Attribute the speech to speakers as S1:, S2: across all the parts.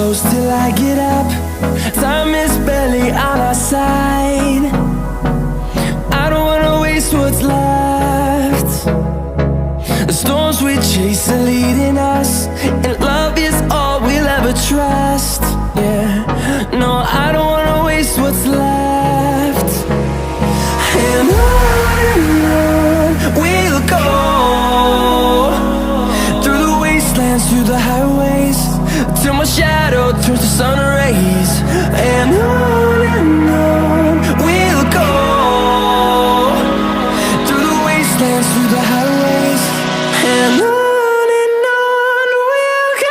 S1: close till I get up. Time is barely on our side. I don't wanna waste what's left. The storms we chase are leading us, and love is all we'll ever trust. Yeah, no, I don't wanna waste what's left. And on we'll go, through the wastelands, through the highways, till my shadow turns to sun rays. And on we'll go, through the wastelands, through the highways, and on we'll go.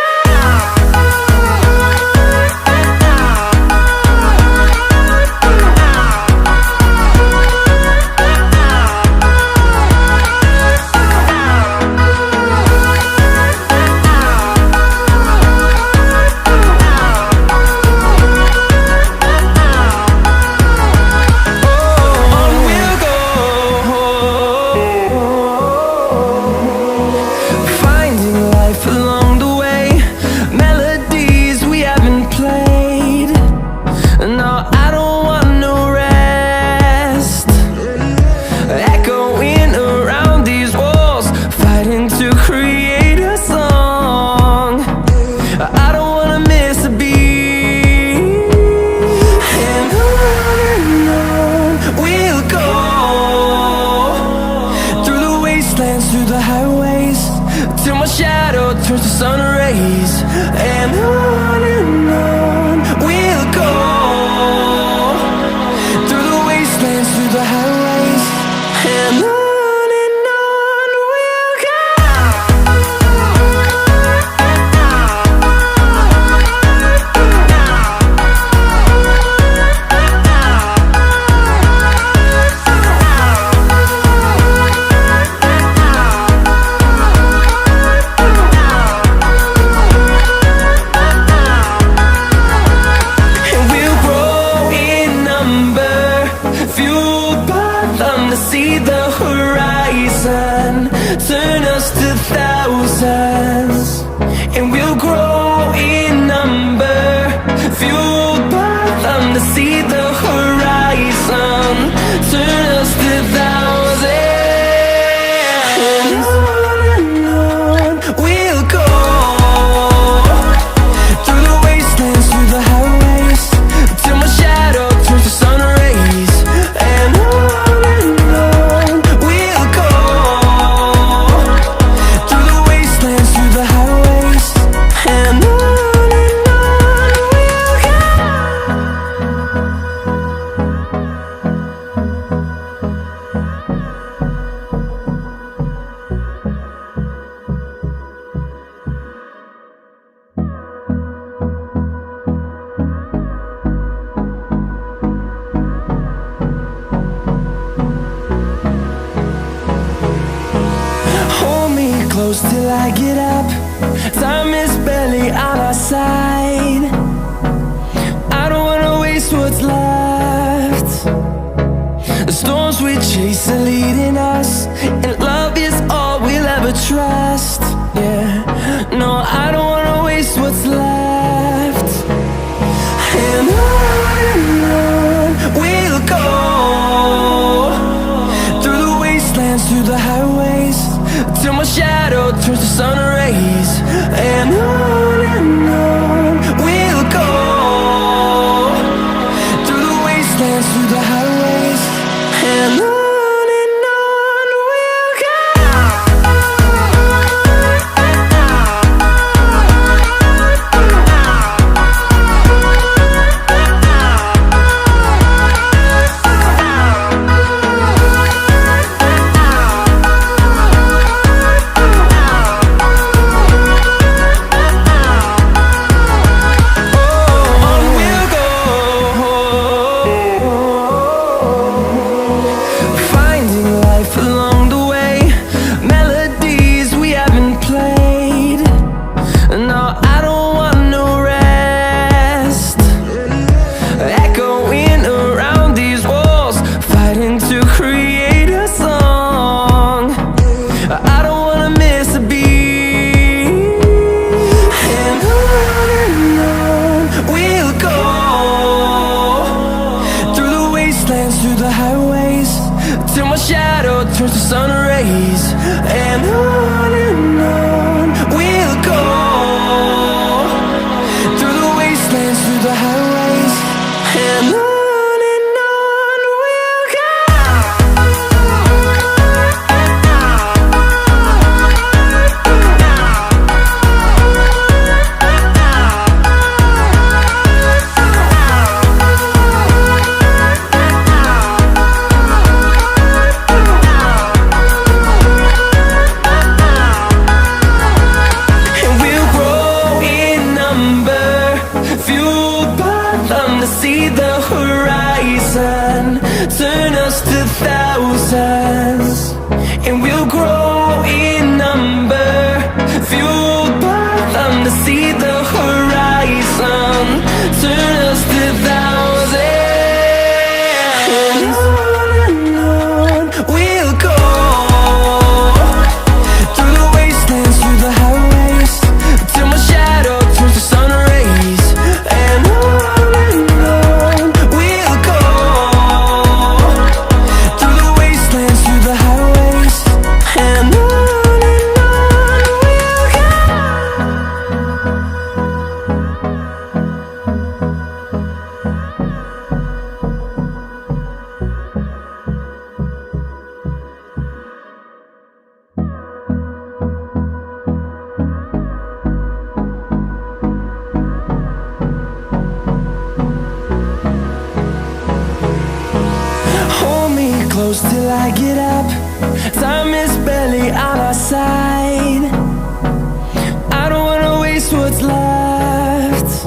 S1: Through the highways, till my shadow turns to sun rays. And on we'll go, through the wastelands, through the highways, and on we'll go. See the horizon, turn us to thousands, and we'll grow in number, fueled by them. To see the horizon, turn us to thousands, and on we'll go, through the wastelands, through the highways, till my shadow turns to sun rays. And close till I get up. Time is barely on our side. I don't wanna waste what's left. The storms we chase are leading us, and love is all we'll ever trust. Yeah, no, I don't wanna waste what's left. And on we'll go, through the wastelands, through the highways, till my shadow turns to sun rays. And on we'll go, through the wastelands, through the highways, and on we'll go. till my shadow turns to sun rays. And on we'll go, through the wastelands, through the highways. And on we'll go. See the horizon, turn us to thousands, and we'll grow in number, fueled by them to see the horizon, turn us to thousands. And on we'll go, through the wastelands, through the highways, till my shadow turns to sun rays. And close till I get up. Time is barely on our side. I don't wanna waste what's left.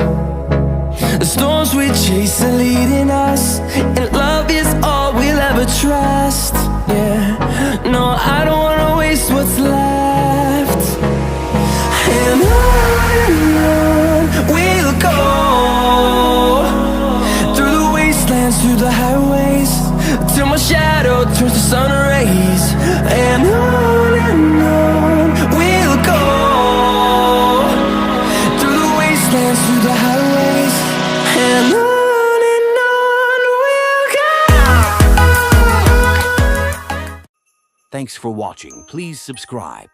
S1: The storms we chase are leading us, and love is all we'll ever trust. Yeah, no, I don't wanna waste what's left. And on we'll go, through the wastelands, through the highways, till my shadow turns to sun rays. And on we'll go, through the wastelands, through the highways. And on we'll go.
S2: Thanks for watching. Please subscribe.